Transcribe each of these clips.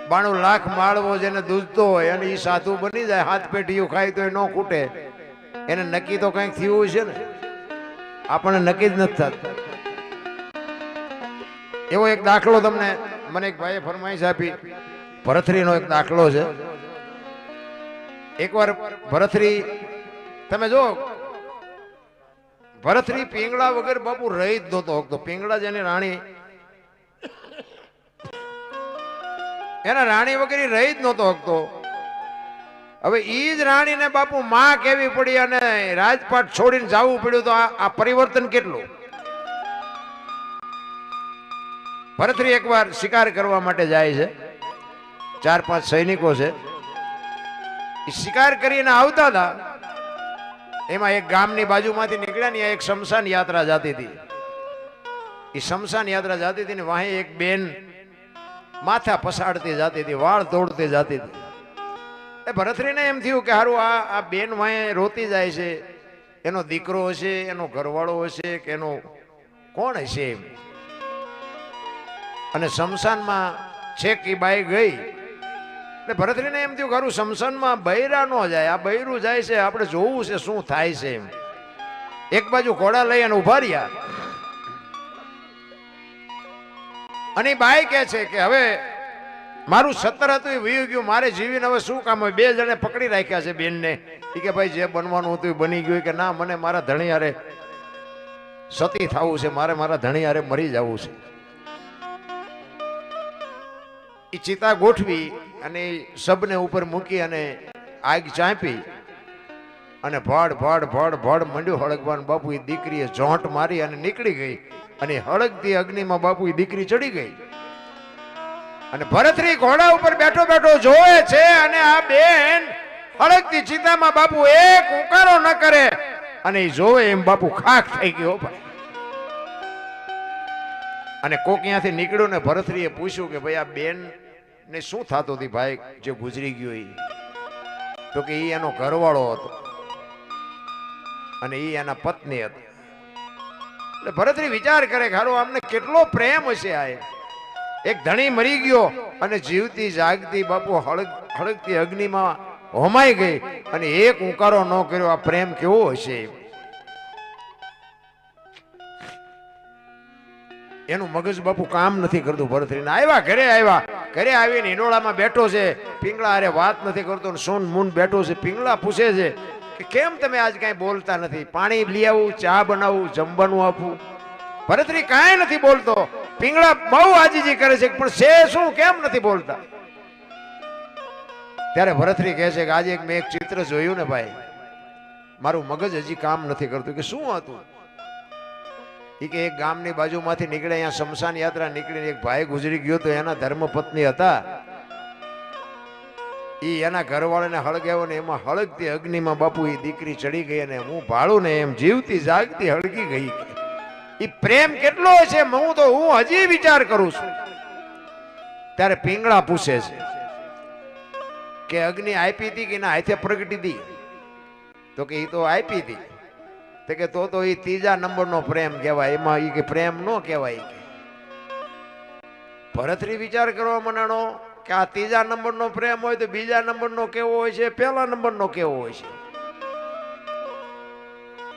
92 લાખ માળવો જેને દૂધતો હોય અને એ સાધુ બની જાય, હાથ પેટીયું ખાય તો એ ન ખૂટે, એને નક્કી તો કંઈક થયું છે ને, આપણને નક્કી જ નથી થતું. એવો એક દાખલો તમને મને એક ભાઈએ ફરમાઈશ આપી, ભરથરીનો એક દાખલો છે. એકવાર ભરથરી, તમે જો ભરથરી પીંગળા વગર બાપુ રહી જ નહોતો હકતો. પીંગળા જેની રાણી, એના રાણી વગર રહી જ નહોતો હકતો. હવે ઈ જ રાણીને બાપુ માં કેવી પડી અને રાજપાટ છોડીને જવું પડ્યું, તો આ પરિવર્તન કેટલું. ભરથરી એકવાર શિકાર કરવા માટે જાય છે, 4-5 સૈનિકો છે, શિકાર કરીને આવતા હતા. એમાં એક ગામની બાજુમાંથી નીકળ્યા ને એક શમશાન યાત્રા જતી હતી. એ શમશાન યાત્રા જતી હતી ને વાહે એક બેન માથા પસાડતી જતી હતી, વાળ તોડતી જતી હતી. એ ભરથરીને એમ થયું કે હારું આ બેન વાહે રોતી જાય છે, એનો દીકરો હશે, એનો ઘરવાળો હશે કે એનો કોણ હશે એમ. અને શમશાનમાં છેક એ બાઈ ગઈ એટલે ભરથરીને એમ થયું ખરું શમશાનમાં બૈરા ન જાય, આ બૈરું જાય છે, આપણે જોવું છે શું થાય છે એમ. એક બાજુ ઘોડા લઈ અને ઉભા રહ્યા અને બાઈ કહે છે કે હવે મારું 17 હતું એ વયું ગયું, મારે જીવીને હવે શું કામ હોય. 2 જણે પકડી રાખ્યા છે બેનને. એ કે ભાઈ જે બનવાનું હતું એ બની ગયું, કે ના મને મારા ધણી હારે સતી થવું છે, મારે મારા ધણી હારે મરી જવું છે. એ ચિતા ગોઠવી અને સબને ઉપર મૂકી અને આગ ચાંપી અને ભડ ભડ ભડ ભડ મંડ્યું હળગવાનું. બાપુ એ દીકરીએ જોંટ મારી અને નીકળી ગઈ અને હળગતી અગ્નિમાં બાપુ એ દીકરી ચડી ગઈ. અને ભરથરી ઘોડા ઉપર બેઠો બેઠો જોવે છે અને આ બેન હળગતી ચિતામાં બાપુ એક ઉકારો ન કરે અને એ જોવે એમ બાપુ ખાખ થઈ ગયો ભાઈ. અને કોક ત્યાંથી નીકળ્યો ને ભરથરીએ પૂછ્યું કે ભાઈ આ બેન ને શું થતું હતી ભાઈ જે ગુજરી ગયો એ? તો કે એ એનો ઘરવાળો હતો અને એ એના પત્ની હતી. એટલે ભરથરી વિચાર કરે કે હારો આમને કેટલો પ્રેમ હશે. આ એક ધણી મરી ગયો અને જીવતી જાગતી બાપુ હળગતી અગ્નિમાં હોમાઈ ગઈ અને એક ઉકારો ન કર્યો. આ પ્રેમ કેવો હશે? એનું મગજ બાપુ કામ નથી કરતું. ભરથરીને આવ્યા, ઘરે આવીને હિંડોળામાં બેઠો છે, પિંગળા અરે વાત નથી કરતો, સોન મૂન બેઠો છે. પિંગળા પૂછે છે કે કેમ તમે આજ કઈ બોલતા નથી? પાણી લઈ આવું, ચા બનાવું, જમવાનું આપું? ભરથરી કાંઈ નથી બોલતો. પિંગળા બહુ આજીજી કરે છે પણ છે શું, કેમ નથી બોલતા? ત્યારે ભરથરી કહે છે કે આજે મેં એક ચિત્ર જોયું ને ભાઈ, મારું મગજ હજી કામ નથી કરતું. કે શું હતું? એ કે એક ગામની બાજુમાંથી નીકળે, અહીંયા શમશાન યાત્રા નીકળીને એક ભાઈ ગુજરી ગયો તો એના ધર્મપત્ની હતા. એ એના ઘરવાળાને હળગાવ્યો ને એમાં હળગતી અગ્નિમાં બાપુ એ દીકરી ચડી ગઈ અને હું ભાળું ને એમ જીવતી જાગતી હળગી ગઈ. એ પ્રેમ કેટલો છે હું હજી વિચાર કરું છું. ત્યારે પિંગળા પૂછે છે કે અગ્નિ આપી હતી કે એના હાથે પ્રગટી હતી? તો કે એ તો આપી હતી. કે તો એ 3જા નંબરનો પ્રેમ કહેવાય, એમાં એ કે પ્રેમ ન કહેવાય. ભરથરી વિચાર કરવા મનાણો કે આ 3જા નંબરનો પ્રેમ હોય તો 2જા નંબરનો કેવો હોય છે, 1લા નંબરનો કેવો હોય છે?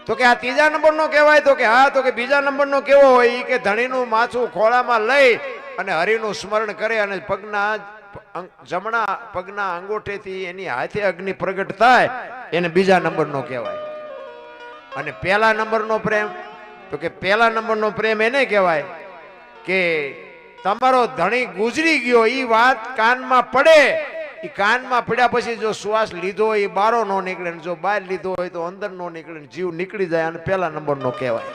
તો કે આ 3જા નંબરનો કહેવાય. તો કે હા. તો કે 2જા નંબરનો કેવો હોય? એ કે ધણીનું માથું ખોળામાં લઈ અને હરિનું સ્મરણ કરે અને જમણા પગના અંગોઠેથી એની હાથે અગ્નિ પ્રગટ થાય, એને 2જા નંબરનો કહેવાય. અને 1લા નંબરનો પ્રેમ? તો કે 1લા નંબરનો પ્રેમ એને કહેવાય કે તમારો ધણી ગુજરી ગયો એ વાત કાનમાં પડે, એ કાનમાં પડ્યા પછી જો શ્વાસ લીધો હોય એ બારો ન નીકળે, જો બહાર લીધો હોય તો અંદર ન નીકળે, જીવ નીકળી જાય, અને 1લા નંબરનો કહેવાય.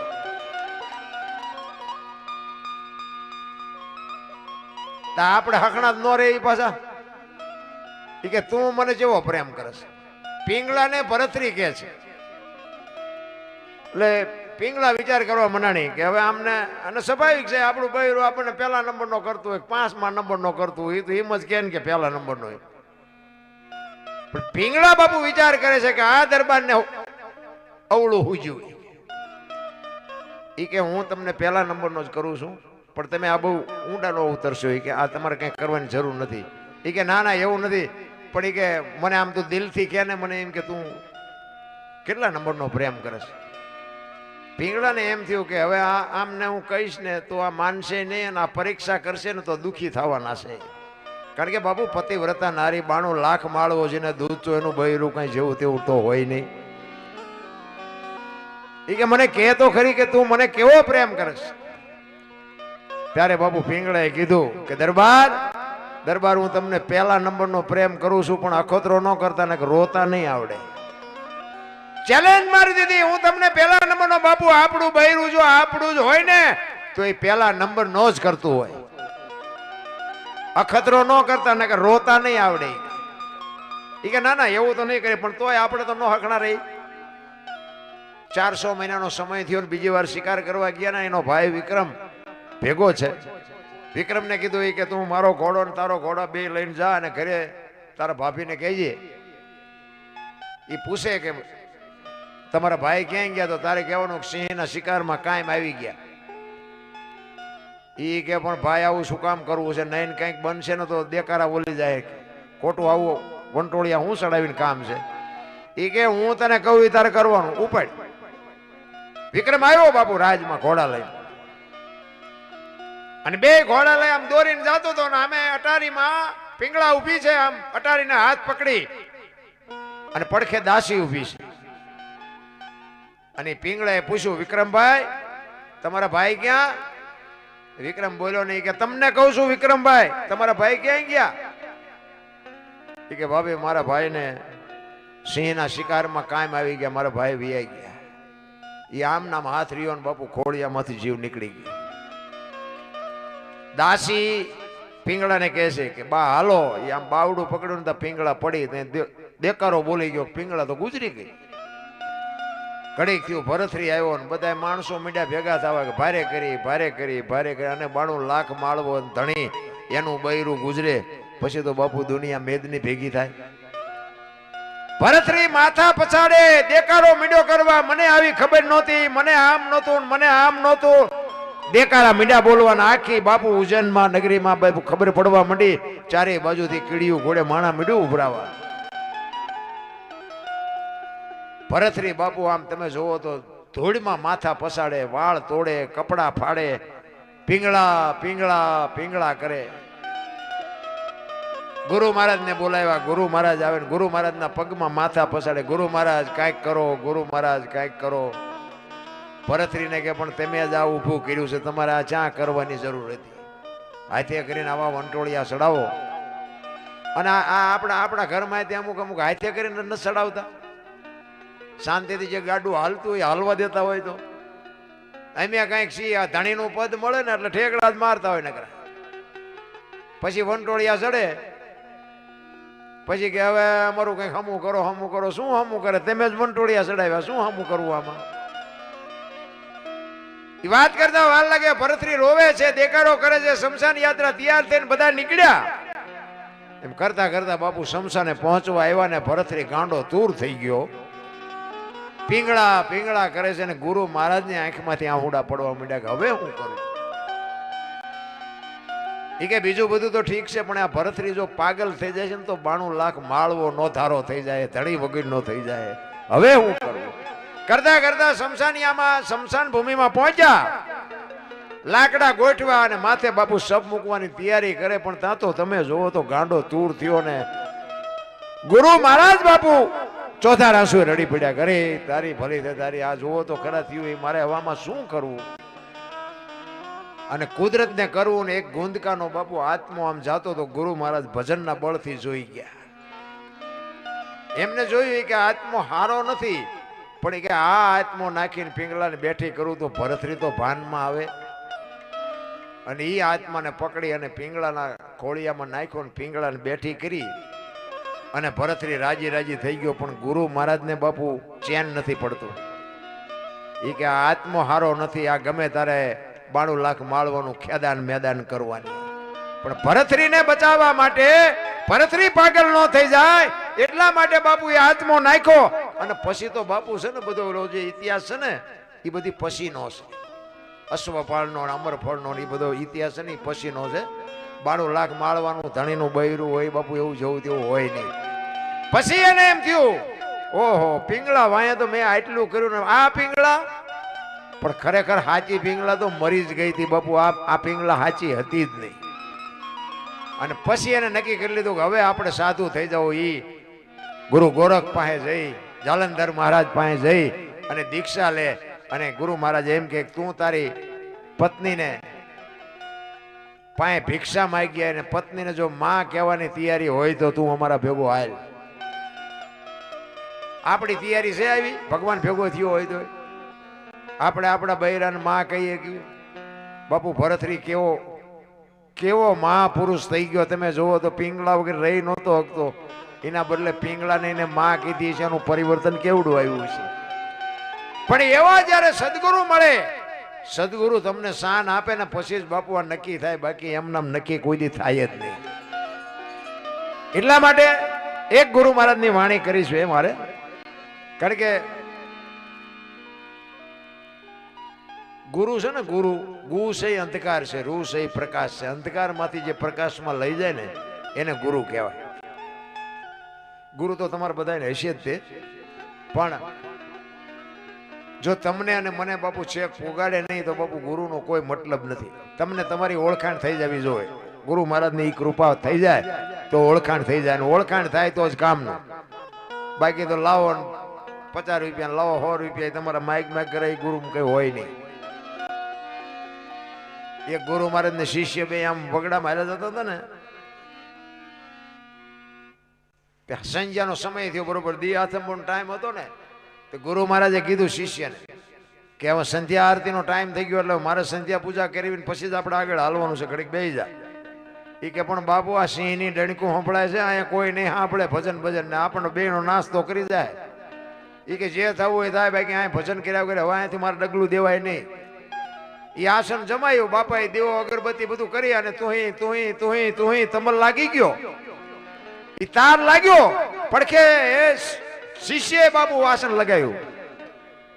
આપણે હકણા ન રે એ પાછા એ કે તું મને જેવો પ્રેમ કરશ. પિંગળાને ભરથરી કહે છે. એટલે પિંગળા વિચાર કરવા મનાણી કે હવે આમને, અને સ્વાભાવિક છે આપણું બૈરું આપણને 1લા નંબરનો કરતું હોય, 5મા નંબરનો કરતું હોય, તો એમ જ કે 1લા નંબરનો હોય. પણ પિંગળા બાપુ વિચાર કરે છે કે આ દરબારને અવળું હુજ્યું. એ કે હું તમને 1લા નંબરનો જ કરું છું, પણ તમે આ બહુ ઊંડા ન ઉતરશો. કે આ તમારે કંઈ કરવાની જરૂર નથી. એ કે ના ના એવું નથી, પણ એ કે મને આમ તું દિલથી કે ને મને એમ કે તું કેટલા નંબરનો પ્રેમ કરે છે. પીંગળાને એમ થયું કે હવે આમને હું કહીશ ને તો આ માનશે નહીં અને આ પરીક્ષા કરશે ને તો દુઃખી થવાના છે. કારણ કે બાપુ પતિવ્રતા નારી 92 લાખ માળવો જેને દૂધ તો એનું બૈરું કઈ જેવું તેવું તો હોય નહીં. એ કે મને કહે તો ખરી કે તું મને કેવો પ્રેમ કરશ. ત્યારે બાપુ પીંગળાએ કીધું કે દરબાર હું તમને પહેલા નંબરનો પ્રેમ કરું છું, પણ અખોતરો ન કરતા ને રોતા નહીં આવડે. ચેલેન્જ મારી દીધી, હું તમને પહેલા નંબરનો બાપુ આપણું બૈરું જો આપણું જ હોય ને તો એ પહેલા નંબર નો જ કરતું હોય, અખતરો ન કરતા ને કે રોતા નહીં આવડે. એ કે ના ના એવું તો નહીં કરે, પણ તોય આપણે તો ન હકણા રહી. 400 મહિનાનો સમય થયો ને બીજી વાર શિકાર કરવા ગયા ને એનો ભાઈ વિક્રમ ભેગો છે. વિક્રમને કીધું એ કે તું મારો ઘોડો ને તારો ઘોડો બે લઈને જા અને ઘરે તારા ભાભીને કહેજે. એ પૂછે કે તમારા ભાઈ ક્યાં ગયા, તો તારે કહેવાનું સિંહના શિકારમાં કાયમ આવી ગયા. એ કે પણ ભાઈ આવું શું કામ કરવું છે, નહીં કંઈક બનશે ને તો દેકારા બોલી જાય, ખોટું આવું વંટોળિયા હું ચડાવીને કામ છે. એ કે હું તને કહું એ તારે કરવાનું, ઉપાડ. વિક્રમ આવ્યો બાપુ રાજમાં ઘોડા લઈને, અને બે ઘોડા લઈ આમ દોરીને જતો હતો ને આમે અટારીમાં પીંગળા ઊભી છે, આમ અટારીને હાથ પકડી અને પડખે દાસી ઊભી છે. અને પીંગળાએ પૂછ્યું વિક્રમભાઈ તમારા ભાઈ ક્યાં? વિક્રમ બોલ્યો નહીં કે તમને કહું છું વિક્રમભાઈ તમારા ભાઈ ક્યાં ગયા? એ કે ભાભી મારા ભાઈને સિંહના શિકારમાં કાયમ આવી ગયા, મારા ભાઈ વિયાઈ ગયા. એ આમ નામ હાથ રહ્યો ને બાપુ ખોડિયામાંથી જીવ નીકળી ગયો. દાસી પીંગળાને કહે છે કે બા હાલો. એ આમ બાવડું પકડ્યું ને તો પીંગળા પડી દેકારો બોલી ગયો, પીંગળા તો ગુજરી ગઈ. ઘડીક થયું ભરથરી આવ્યો ને બધા માણસો મીડિયા ભેગા થવા કે ભારે કરી અને 92 લાખ માળવો ધણી એનું બૈરું ગુજરે પછી તો બાપુ દુનિયા મેદની ભેગી થાય. ભરથરી માથા પછાડે દેકારો મીડો કરવા, મને આવી ખબર નહોતી, મને આમ નહોતું, મને આમ નહોતું. દેકારા મીડા બોલવાના. આખી બાપુ ઉજ્જૈનમાં નગરીમાં બાપુ ખબર પડવા માંડી. ચારે બાજુથી કીડીયું ઘોડે માણા મીડું ઉભરાવા. ભરથરી બાપુ આમ તમે જોવો તો ધૂળમાં માથા પસાડે, વાળ તોડે, કપડા ફાડે, પીંગળા કરે. ગુરુ મહારાજ ને બોલાવ્યા. ગુરુ મહારાજ આવે ને ગુરુ મહારાજ ના પગમાં માથા પસાડે. ગુરુ મહારાજ કાંઈક કરો, ગુરુ મહારાજ કાંઈક કરો. ભરથરીને કે પણ તમે જ આ ઊભું કર્યું છે, તમારે આ ચા કરવાની જરૂર હતી. હાથે કરીને આવા વંટોળિયા ચડાવો. અને આ આપણા ઘરમાં અમુક હાથે કરીને ન ચડાવતા, શાંતિથી જે ગાડું હાલતું હોય હાલવા દેતા હોય. તો અમે કઈક સી આ ધણીનું પદ મળે ને એટલે ઠેકડા જ મારતા હોય નકરા. પછી વંટોળિયા ચડે પછી કે હવે અમારું કઈક હમું કરો. શું હમું કરે? તમે જ વંટોળિયા ચડાવ્યા, શું હમું કરવું આમાં? એ વાત કરતા વાર લાગે. ભરથરી રોવે છે, દેકારો કરે છે. શમશાન યાત્રા તૈયાર થઈને બધા નીકળ્યા. એમ કરતા કરતા બાપુ શમશાને પહોંચવા આવ્યા ને ભરથરી ગાંડો તૂર થઈ ગયો. પીંગળા કરે છે ને ગુરુ મહારાજની આંખમાંથી આહુડા પડવા માંડ્યા કે હવે હું કરું? એ કે બીજું બધું તો ઠીક છે, પણ આ ભરથરી જો પાગલ થઈ જાય છે ને તો 92 લાખ માળવો નો ધારો થઈ જાય, ધણી વગર નો થઈ જાય. હવે હું કરું? કરતા કરતા શમશાન ભૂમિમાં પહોંચ્યા. લાકડા ગોઠવા અને માથે બાપુ સપ મૂકવાની તૈયારી કરે. પણ ત્યાં તો તમે જોવો તો ગાંડો તૂર થયો ને ગુરુ મહારાજ બાપુ ચોથા રાસુએ રડી પડ્યા. ઘરે તારી ભલી છે તારી, આ જોવો તો ખરા થયું, મારે હવામાં શું કરવું? અને કુદરતને કરવું ને એક ગુંદકાનો બાપુ આત્મો આમ જાતો તો ગુરુ મહારાજ ભજનના બળથી જોઈ ગયા. એમને જોયું કે આત્મો હારો નથી, પણ કે આ આત્મો નાખીને પીંગળાને બેઠી કરું તો ભરથરી તો ભાનમાં આવે. અને એ આત્માને પકડી અને પીંગળાના ખોળિયામાં નાખ્યો ને પીંગળાને બેઠી કરી અને ભરથરી રાજી થઈ ગયો. પણ ગુરુ મહારાજને બાપુ ચેન નથી પડતું. એ કે આ આત્મો હારો નથી, આ ગમે તારે 92 લાખ માળવાનું ખેદાન મેદાન કરવાની. પણ ભરથરીને બચાવવા માટે, ભરથરી પાગલ ન થઈ જાય એટલા માટે બાપુ એ આત્મો નાખ્યો. અને પછી તો બાપુ છે ને બધો જે ઇતિહાસ છે ને એ બધી પછીનો છે. અશ્વપાળનો, અમરફળનો એ બધો ઇતિહાસ છે ને એ પછીનો છે. લાખ માળવાનું ધણીનું બૈરું હોય બાપુ, એવું જવું તેવું હોય નહીં. પછી એને એમ થયું, ઓહો પિંગળા વાયા તો મેં આટલું કર્યું ને આ પિંગળા, પણ ખરેખર સાચી પિંગળા તો મરી જ ગઈ હતી બાપુ. આ પિંગળા સાચી હતી જ નહીં. અને પછી એને નક્કી કરી લીધું કે હવે આપણે સાધુ થઈ જવું. ઈ ગુરુ ગોરખ પાસે જઈ, જાલંધર મહારાજ પાસે જઈ અને દીક્ષા લે. અને ગુરુ મહારાજ એમ કે તું તારી પત્નીને પાસે ભિક્ષા માંગી, અને પત્નીને જો માં કહેવાની તૈયારી હોય તો તું અમારા ભેગો હાલ. આપણી તૈયારી છે આવી, ભગવાન ભેગો થયો હોય તો આપણે આપણા બૈરાને માં કહીએ કે બાપુ ભરતરી કેવો મહાપુરુષ થઈ ગયો. તમે જુઓ તો પિંગળા વગર રહી નહોતો હકતો, એના બદલે પિંગળાને એને માં કીધી છે. એનું પરિવર્તન કેવડું આવ્યું છે. પણ એવા જયારે સદગુરુ મળે, સદગુરુ તમને શાન આપે ને પછી જ બાપુ આ નક્કી થાય, બાકી એમનામ નક્કી કોઈ દી થાય જ નહીં. એટલા માટે એક ગુરુ મહારાજની વાણી કરીશું એ મારે, કારણ કે ગુરુ છે ને, ગુ છે અંધકાર છે, રૂ છે પ્રકાશ છે. અંધકાર માંથી જે પ્રકાશમાં લઈ જાય ને એને ગુરુ કહેવાય. ગુરુ તો તમારે બધાને હશે જ તે, પણ જો તમને અને મને બાપુ છેક પોગાડે નહીં તો બાપુ ગુરુનો કોઈ મતલબ નથી. તમને તમારી ઓળખાણ થઈ જવી જોઈએ. ગુરુ મહારાજની કૃપા થઈ જાય તો ઓળખાણ થઈ જાય, અને ઓળખાણ થાય તો જ કામનું. બાકી તો લાવો 50 રૂપિયા લાવો, 100 રૂપિયા તમારા માઇક કરે, ગુરુ કઈ હોય નહીં. એક ગુરુ મહારાજ ને શિષ્ય બે આમ વગડા માર્યા જતા હતા ને, સંજ્ઞાનો સમય થયો બરોબર, દી આથમનો ટાઈમ હતો ને, તો ગુરુ મહારાજે કીધું શિષ્યને કે હવે સંધ્યા આરતીનો ટાઈમ થઈ ગયો, એટલે મારે સંધ્યા પૂજા કરવી પછી જ આપણે આગળ હાલવાનું છે, ઘડીક બેસી જા. એ કે પણ બાપુ આ સિંહની ડણકું સંભળાય છે, અહીંયા કોઈ નહીં સાંભળે ભજન ભજન ને આપણને બેનો નાસ્તો કરી જાય. એ કે જે થવું હોય થાય, બાકી અહીંયા ભજન કર્યા વગર હવે અહીંયાથી મારે ડગલું દેવાય નહીં. એ આસન જમાયું, બાપાએ દેવો અગરબત્તી બધું કરી, અને તુહી તમલ લાગી ગયો. એ તાર લાગ્યો પડખે શિષ્યએ બાપુ આસન લગાવ્યું,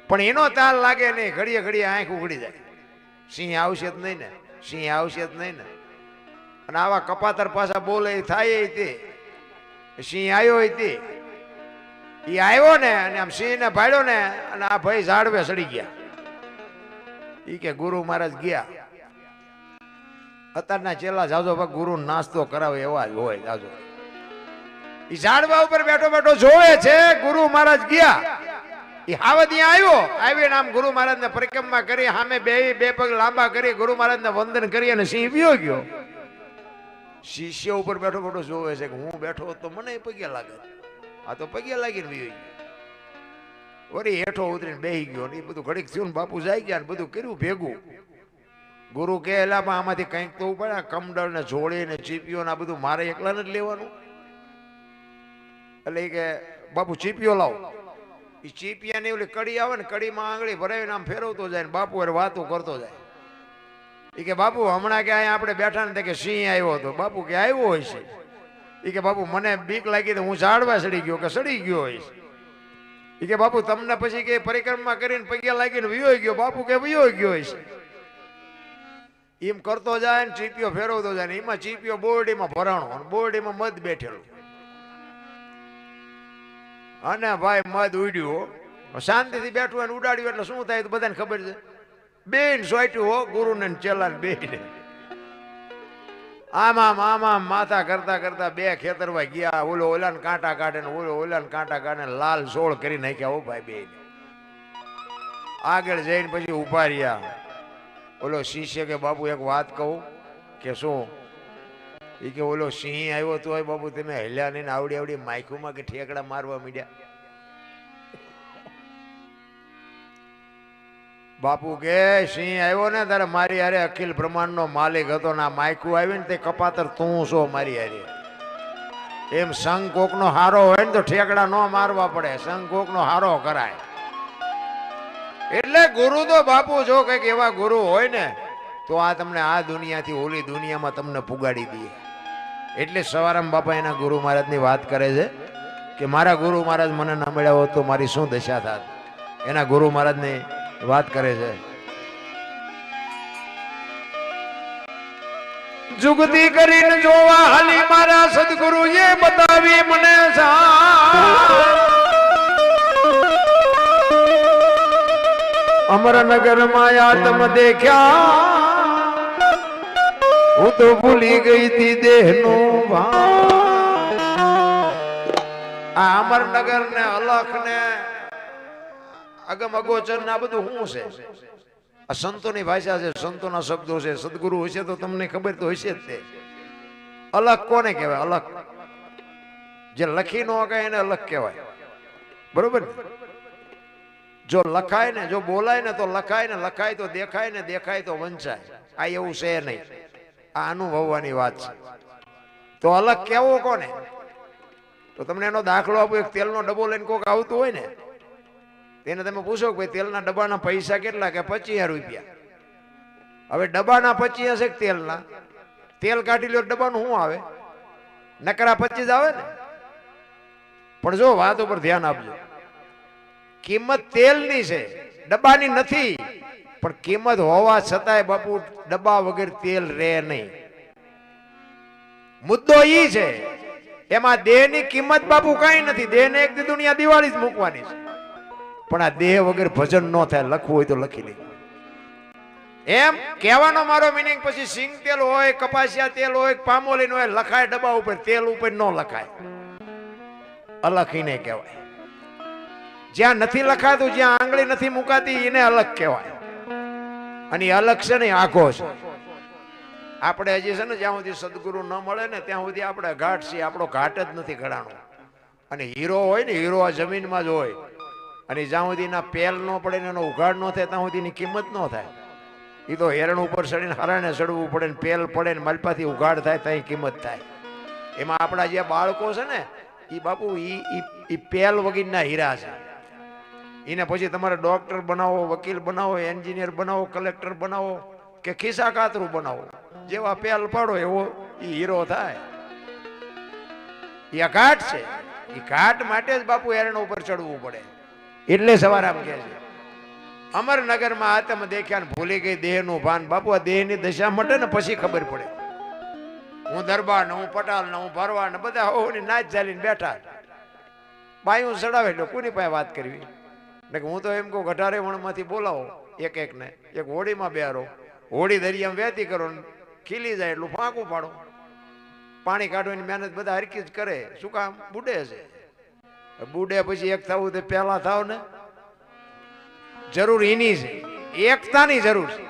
પણ એનો તાર લાગે નહીં. ઘડીએ ઘડીએ આંખ ઉઘડી જાય. સિંહ આવશે જ નહીં ને, સિંહ આવશે જ નહીં ને. અને આવા કપાતર પાછા બોલે થાય તે. સિંહ આવ્યો તે, એ આવ્યો ને અને આમ સિંહ ને ભાડ્યો ને, અને આ ભાઈ ઝાડવે સડી ગયા. ઈ કે ગુરુ મહારાજ ગયા. અત્યારના ચેલા જાજો ભાગ ગુરુ નાસ્તો કરાવે એવા જ હોય જાજો. ઈ ઝાડવા ઉપર બેઠો બેઠો જોવે છે, ગુરુ મહારાજ ગયા. ઈ હાવદિયા આવ્યો, આવીને આમ ગુરુ મહારાજ ને પરિક્રમા કરી, સામે બે પગ લાંબા કરી ગુરુ મહારાજ ને વંદન કરી, અને સિંહ વ્યો ગયો. શિષ્ય ઉપર બેઠો બેઠો જોવે છે કે હું બેઠો તો મને પગે લાગે, આ તો પગે લાગીને વ્યો ગયો. વળી હેઠો ઉતરીને બેસી ગયો. એ બધું ઘડીક થયું ને બાપુ જાય ગયા, બધું કર્યું ભેગું. ગુરુ કે એલામાં આમાંથી કંઈક તો પડે, કમડળ ને જોડી ને ચીપીઓ ને આ બધું મારે એકલાને જ લેવાનું. એટલે કે બાપુ ચીપીઓ લાવો. એ ચીપિયા ની ઓલી કડી આવે ને, કડીમાં આંગળી ભરાવીને આમ ફેરવતો જાય ને બાપુ અરે વાતો કરતો જાય. એ કે બાપુ હમણાં કે અહીંયા આપણે બેઠા ને કે સિંહ આવ્યો હતો. બાપુ કે આવ્યો હોય છે. એ કે બાપુ મને બીક લાગી તો હું ઝાડવા સડી ગયો, કે સડી ગયો હોય છે. એ કે બાપુ તમને પછી કે પરિક્રમા કરીને પગે લાગીને વિયો ગયો. બાપુ કે વિયો ગયો હોય છે. એમ કરતો જાય ને ચીપીઓ ફેરવતો જાય ને, એમાં ચીપીઓ બોરડીમાં ભરાણો, અને બોરડીમાં મધ બેઠેલું. અને ભાઈ મધ ઉડ્યું, શાંતિથી બેઠું અને ઉડાડ્યું એટલે શું થાય તો બધાને ખબર છે. બેન સોટ્યું હો ગુરુ ને ચેલા બેને. આમાં માથા કરતા કરતા બે ખેતરવા ગયા. ઓલો ઓલાને કાંટા કાઢે ને ઓલો ઓલાને કાંટા કાઢે, લાલ સોળ કરી નાખ્યા. ઓ ભાઈ બેન આગળ જઈને પછી ઉભા રહ્યા. ઓલો શિષ્ય કે બાપુ એક વાત કહું. કે શું? એ કે ઓલો સિંહ આવ્યો તો બાપુ તમે હલ્યા નહીં, આવડી આવડી માઇકુમાં કે ઠેકડા મારવા માંડ્યા. બાપુ કે સિંહ આવ્યો ને તારે મારી હારે અખિલ બ્રહ્માંડ નો માલિક હતો ને, આ માયકું આવી ને તે કપાતર તું છો મારી હારે. એમ સંગ કોક નો હારો હોય ને તો ઠેકડા ન મારવા પડે, સંગ કોક નો હારો કરાય. એટલે ગુરુ તો બાપુ જો કઈક એવા ગુરુ હોય ને તો આ તમને આ દુનિયાથી ઓલી દુનિયામાં તમને પુગાડી દે. એટલે સવારામ બાપા એના ગુરુ મહારાજ ની વાત કરે છે કે મારા ગુરુ મહારાજ મને ન મળ્યા હોત તો મારી શું દશા થાત. એના ગુરુ મહારાજ ની વાત કરે છે. જુગતી કરીને જોવા હાલી મારા સદગુરુએ બતાવી મને અમરનગર માં આત્મ દેખ્યા હું તો ભૂલી ગઈ હતી દેહનું આ અમરનગર ને અલખ ને અગમ અગોચર ને આ બધું શું છે? આ સંતોની ભાષા છે, સંતોના શબ્દો છે. સદગુરુ હશે તો તમને ખબર તો હશે જ. તે અલગ કોને કહેવાય? અલગ જે લખી ન કહે એને અલગ કહેવાય. બરોબર ને? જો લખાય ને, જો બોલાય ને તો લખાય ને, લખાય તો દેખાય ને, દેખાય તો વંચાય. આ એવું છે નહીં. આ અનુભવવાની વાત છે. તો અલગ કેવો કોને? તો તમને એનો દાખલો આપું. એક તેલનો ડબ્બો લઈને કોક આવતું હોય ને, તેને તમે પૂછો કે ભાઈ તેલના ડબ્બાના પૈસા કેટલા? કે 25 રૂપિયા. હવે ડબ્બાના 25 હશે કે તેલના? તેલ કાઢી લ્યો ડબ્બાનું શું આવે? નકરા 25 આવે ને. પણ જો વાત ઉપર ધ્યાન આપજો, કિંમત તેલની છે, ડબ્બાની નથી. પણ કિંમત હોવા છતાંય બાપુ ડબ્બા વગર તેલ રહે નહીં. મુદ્દો ઈ છે. એમાં દેહની કિંમત બાપુ કઈ નથી. દેહને એક દી દુનિયા દિવાળી જ મૂકવાની છે. પણ આ દેહ વગર ભજન ન થાય. લખવું હોય તો લખી લે. એમ કહેવાનો મારો મિનિંગ. પછી સિંગ તેલ હોય, કપાસિયા તેલ હોય, પામોલીન હોય, લખાય ડબ્બા ઉપર, તેલ ઉપર ન લખાય. અલખીને કહેવાય. જ્યાં નથી લખાતું, જ્યાં આંગળી નથી મુકાતી, એને અલગ કહેવાય. અને અલગ છે ને આખો છે. આપણે હજી છે ને જ્યાં સુધી સદગુરુ ન મળે ને ત્યાં સુધી આપણે ઘાટ છીએ. આપણો ઘાટ જ નથી ઘડાણો. અને હીરો હોય ને, હીરો આ જમીનમાં જ હોય. અને જ્યાં સુધી એના પેલ ન પડે ને એનો ઉઘાડ ન થાય ત્યાં સુધી એની કિંમત ન થાય. એ તો હેરણ ઉપર ચડીને હરાણે ચડવું પડે ને, પેલ પડે ને માલપાથી ઉઘાડ થાય ત્યાં કિંમત થાય. એમાં આપણા જે બાળકો છે ને એ બાપુ ઈ પેલ વગરના હીરા છે. એને પછી તમારે ડોક્ટર બનાવો, વકીલ બનાવો, એન્જિનિયર બનાવો, કલેક્ટર બનાવો કે ખિસ્સા કાતરું બનાવો, જેવા પેલ પાડો એવો ઈ હીરો થાય. એ ઘાટ છે. એ ઘાટ માટે જ બાપુ હેરણ ઉપર ચડવું પડે. એટલે સવાર આમ કે છે અમરનગરમાં આત્મ દેખ્યા ને ભૂલી ગઈ દેહનું ભાન. બાપુ આ દેહની દશા મટે ને પછી ખબર પડે. હું દરબાર ને, હું પટાલ ને, હું ભરવાડ ને બધા હોની નાચ ચાલીને બેઠા. બાયું ચડાવે એટલે કોની પાસે વાત કરવી? હું તો એમ કહું 18 વણમાંથી બોલાવો એક એક ને, એક હોડીમાં બેહારો, હોડી દરિયામાં વહેતી કરો, ખીલી જાય એટલું ફાંકું પાડો. પાણી કાઢવાની મહેનત બધા હરકી જ કરે. શું કામ? બુડે છે. બુડે પછી એક થવું તો પહેલા થાવ ને. જરૂર એની છે, એકતાની જરૂર છે.